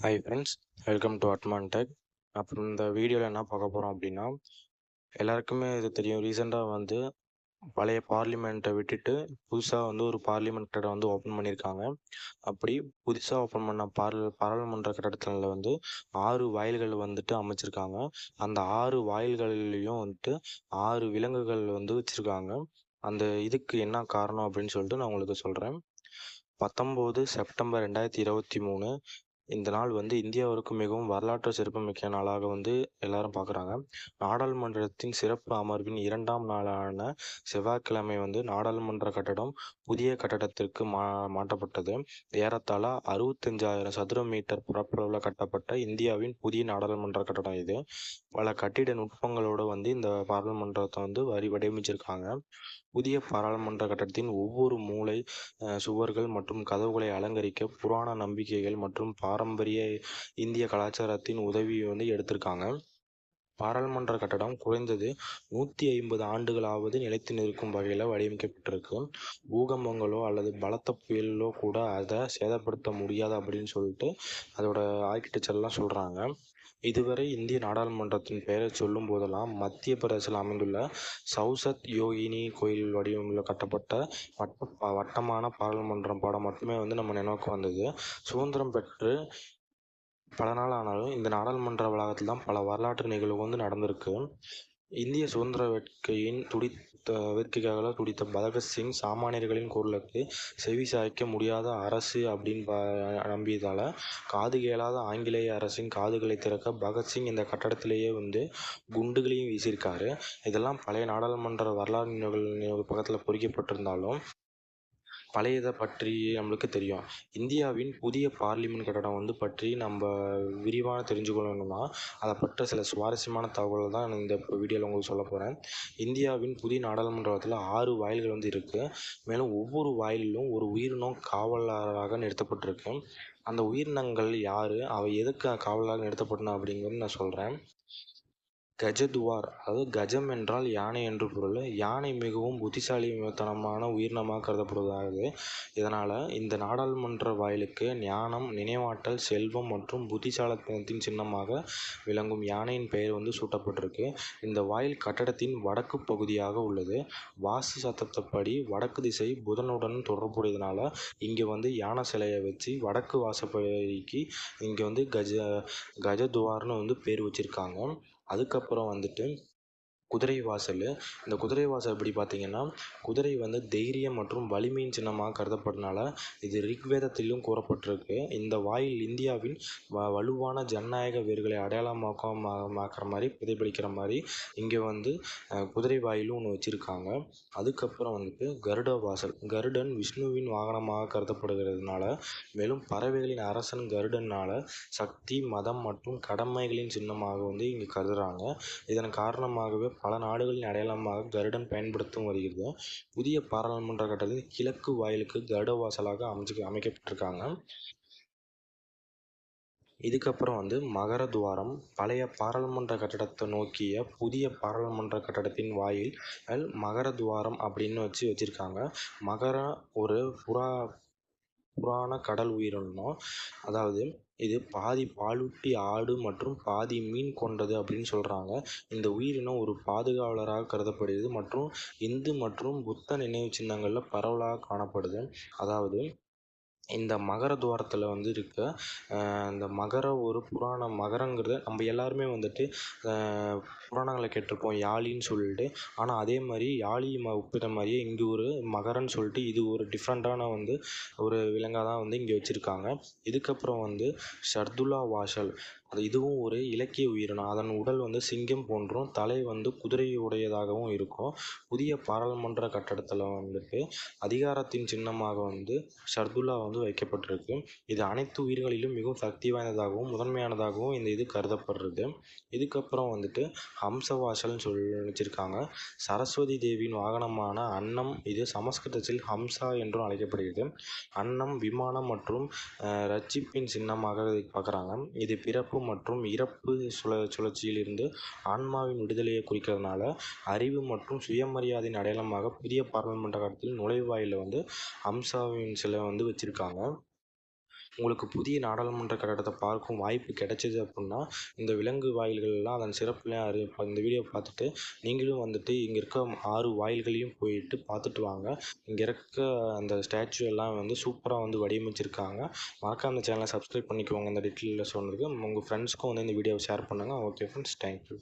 Hi friends, welcome to அட்மான் tech. அப்புறம் இந்த வீடியோவில் என்ன பார்க்க போகிறோம் அப்படின்னா, எல்லாருக்குமே இது தெரியும். ரீசெண்டாக வந்து பழைய பார்லிமெண்ட்டை விட்டுட்டு புதுசாக வந்து ஒரு பார்லிமெண்ட் கட்டடம் வந்து ஓப்பன் பண்ணியிருக்காங்க. அப்படி புதுசாக ஓப்பன் பண்ண பாராளுமன்ற கட்டடத்தில் வந்து 6 வாயில்கள் வந்துட்டு அமைச்சிருக்காங்க. அந்த 6 வாயில்கள்லேயும் வந்துட்டு 6 விலங்குகள் வந்து வச்சுருக்காங்க. அந்த இதுக்கு என்ன காரணம் அப்படின்னு சொல்லிட்டு நான் உங்களுக்கு சொல்கிறேன். 19 செப்டம்பர் 2023 இந்த நாள் வந்து இந்தியாவிற்கு மிகவும் வரலாற்று சிறப்புமிக்க நாளாக வந்து எல்லாரும் பார்க்குறாங்க. நாடாளுமன்றத்தின் சிறப்பு அமர்வின் 2ஆம் நாளான செவ்வாய்க்கிழமை வந்து நாடாளுமன்ற கட்டடம் புதிய கட்டடத்திற்கு மாற்றப்பட்டது. ஏறத்தாழ 65,000 சதுர மீட்டர் பரப்பளவில் கட்டப்பட்ட இந்தியாவின் புதிய நாடாளுமன்ற கட்டடம் இது. பல கட்டிட நுட்பங்களோடு வந்து இந்த பாராளுமன்றத்தை வந்து வடிவமைச்சிருக்காங்க. புதிய பாராளுமன்ற கட்டடத்தின் ஒவ்வொரு மூலை, சுவர்கள் மற்றும் கதவுகளை அலங்கரிக்க புராண நம்பிக்கைகள் மற்றும் பாரம்பரிய இந்திய கலாச்சாரத்தின் உதவியை வந்து எடுத்திருக்காங்க. பாராளுமன்ற கட்டடம் குறைந்தது 150 ஆண்டுகளாவது நிலைத்து நிற்கும் வகையில் வடிவமைக்கப்பட்டிருக்கு. பூகம்பங்களோ அல்லது பலத்த புயலோ கூட அதை சேதப்படுத்த முடியாது அப்படின்னு சொல்லிட்டு அதோட ஆர்கிடெக்சர்லாம் சொல்கிறாங்க. இதுவரை இந்திய நாடாளுமன்றத்தின் பெயரை சொல்லும் போதெல்லாம் மத்திய பிரதேசத்தில் அமைந்துள்ள சௌசத் யோகினி கோயில் வடிவமைப்பில் கட்டப்பட்ட வட்டமான பாராளுமன்றம் படம் மட்டுமே வந்து நம்ம நினைவுக்கு வந்தது. சுதந்திரம் பெற்று பல நாள் ஆனாலும் இந்த நாடாளுமன்ற வளாகத்தில் தான் பல வரலாற்று நிகழ்வு வந்து நடந்திருக்கு. இந்திய சுதந்திர வேட்கைக்காக துடித்த பகத்சிங் சாமானியர்களின் குரலுக்கு செவி சாய்க்க முடியாத அரசு அப்படின்னு நம்பியதால் காது கேளாத ஆங்கிலேய அரசின் காதுகளை திறக்க பகத்சிங் இந்த கட்டடத்திலேயே வந்து குண்டுகளையும் வீசியிருக்காரு. இதெல்லாம் பழைய நாடாளுமன்ற வரலாறு நினைவுகள் பக்கத்தில் பொறிக்கப்பட்டிருந்தாலும் பழையதை பற்றி நம்மளுக்கு தெரியும். இந்தியாவின் புதிய பார்லிமெண்ட் கட்டடம் வந்து பற்றி நம்ம விரிவாக தெரிஞ்சுக்கணும்னா அதை பற்றி சில சுவாரஸ்யமான தகவல்கள் தான் இந்த வீடியோவில் உங்களுக்கு சொல்ல போகிறேன். இந்தியாவின் புதிய நாடாளுமன்றத்தில் 6 வாயில்கள் வந்து இருக்குது. மேலும் ஒவ்வொரு வாயிலும் ஒரு உயிரினம் காவலராக நிறுத்தப்பட்டிருக்கு. அந்த உயிரினங்கள் யார், அவை எதுக்கு காவலராக நிறுத்தப்பட்டன அப்படிங்கிறது நான் சொல்கிறேன். கஜதுவார், அதாவது கஜம் என்றால் யானை என்று பொருள். யானை மிகவும் புத்திசாலித்தனமான உயிரினமாக கருதப்படுவதாகுது. இதனால் இந்த நாடாளுமன்ற வாயிலுக்கு ஞானம், நினைவாற்றல், செல்வம் மற்றும் புத்திசாலித்தனத்தின் சின்னமாக விளங்கும் யானையின் பெயர் வந்து சூட்டப்பட்டிருக்கு. இந்த வாயில் கட்டடத்தின் வடக்கு பகுதியாக உள்ளது. வாஸ்து சட்டப்படி வடக்கு திசை புதனுடன் தொடர்புடையதுனால இங்கே வந்து யானை சிலையை வச்சு வடக்கு வாசப்படிக்கு இங்கே வந்து கஜதுவார்னு வந்து பேர் வச்சுருக்காங்க. அதுக்கப்புறம் வந்துட்டு குதிரை வாசல். இந்த குதிரை வாசல் எப்படி பார்த்தீங்கன்னா, குதிரை வந்து தைரியம் மற்றும் வலிமையின் சின்னமாக கருதப்படுறதுனால இது ரிக்வேதத்திலும் கூறப்பட்டிருக்கு. இந்த வாயில் இந்தியாவின் வலுவான ஜனநாயக வேர்களை அடையாளமாக்கிற மாதிரி பிரதிபலிக்கிற மாதிரி இங்கே வந்து குதிரை வாயிலும் ஒன்று வச்சுருக்காங்க. அதுக்கப்புறம் வந்துட்டு கருட வாசல். கருடன் விஷ்ணுவின் வாகனமாக கருதப்படுகிறதுனால, மேலும் பறவைகளின் அரசன் கருடனால் சக்தி, மதம் மற்றும் கடமைகளின் சின்னமாக வந்து இங்கே கருதுகிறாங்க. இதன் காரணமாகவே பல நாடுகளின் அடையாளமாக கருடன் பயன்படுத்தும் வருகிறது. புதிய பாராளுமன்ற கட்டடத்தில் கிழக்கு வாயிலுக்கு கருட வாசலாக அமைக்கப்பட்டிருக்காங்க. இதுக்கப்புறம் வந்து மகர துவாரம். பழைய பாராளுமன்ற கட்டடத்தை நோக்கிய புதிய பாராளுமன்ற கட்டடத்தின் வாயில் மகர துவாரம் அப்படின்னு வச்சுருக்காங்க. மகரம் ஒரு புராண கடல் உயிரினம். அதாவது இது பாதி பாலூட்டி ஆடு மற்றும் பாதி மீன் கொண்டது அப்படின்னு சொல்கிறாங்க. இந்த உயிரினம் ஒரு பாதுகாவலராக கருதப்படுகிறது மற்றும் இந்து மற்றும் புத்த நினைவு சின்னங்களில் பரவலாக காணப்படுது. அதாவது இந்த மகர துவாரத்தில் வந்து இருக்க இந்த ஒரு மகரங்கிறது நம்ம எல்லாருமே வந்துட்டு புராணங்களை கேட்டிருப்போம், யாழின்னு சொல்லிட்டு. ஆனால் அதே மாதிரி யாழி ஒப்பிட்ட மாதிரியே இங்கே ஒரு மகரன்னு சொல்லிட்டு இது ஒரு டிஃப்ரெண்ட்டான வந்து ஒரு விலங்காக தான் வந்து இங்கே வச்சுருக்காங்க. இதுக்கப்புறம் வந்து ஷர்துலா வாசல். இதுவும் ஒரு இலக்கிய உயிரினம். அதன் உடல் வந்து சிங்கம் போன்றும் தலை வந்து குதிரையுடையதாகவும் இருக்கும். புதிய பாராளுமன்ற கட்டடத்தில் வந்துட்டு அதிகாரத்தின் சின்னமாக வந்து ஷர்துலா வந்து வைக்கப்பட்டிருக்கு. இது அனைத்து உயிர்களிலும் மிகவும் சக்தி வாய்ந்ததாகவும் முதன்மையானதாகவும் இந்த இது கருதப்படுறது. இதுக்கப்புறம் வந்துட்டு ஹம்சவாசல்னு சொல்லி வச்சுருக்காங்க. சரஸ்வதி தேவியின் வாகனமான அன்னம், இது சமஸ்கிருதத்தில் ஹம்சா என்றும் அழைக்கப்படுகிறது. அன்னம் விமானம் மற்றும் ரட்சிப்பின் சின்னமாக பார்க்குறாங்க. இது பிறப்பு மற்றும் இறப்பு சுழற்சியில் இருந்து ஆன்மாவின் விடுதலையை குறிக்கிறதுனால அறிவு மற்றும் சுயமரியாதையின் அடையாளமாக புதிய பாராளுமன்ற கட்டடத்தில் நுழைவாயிலில் வந்து ஹம்சாவின் சிலை வந்து வச்சுருக்காங்க. உங்களுக்கு புதிய நாடாளுமன்ற கட்டடத்தை பார்க்கும் வாய்ப்பு கிடைச்சிது அப்படின்னா இந்த விலங்கு வாயில்கள்லாம் அதன் சிறப்புலாம் இப்போ இந்த வீடியோ பார்த்துட்டு நீங்களும் வந்துட்டு இங்கே இருக்க 6 வாயில்களையும் போயிட்டு பார்த்துட்டு வாங்க. இங்கே இருக்க அந்த ஸ்டாச்சு எல்லாம் வந்து சூப்பராக வந்து வடிவமைச்சிருக்காங்க. மறக்காம இந்த சேனலை சப்ஸ்கிரைப் பண்ணிக்கோங்க. இந்த டீட்டெயிலில் சொன்னதுக்கு உங்கள் ஃப்ரெண்ட்ஸ்க்கும் வந்து இந்த வீடியோவை ஷேர் பண்ணுங்கள். Okay friends, thank you.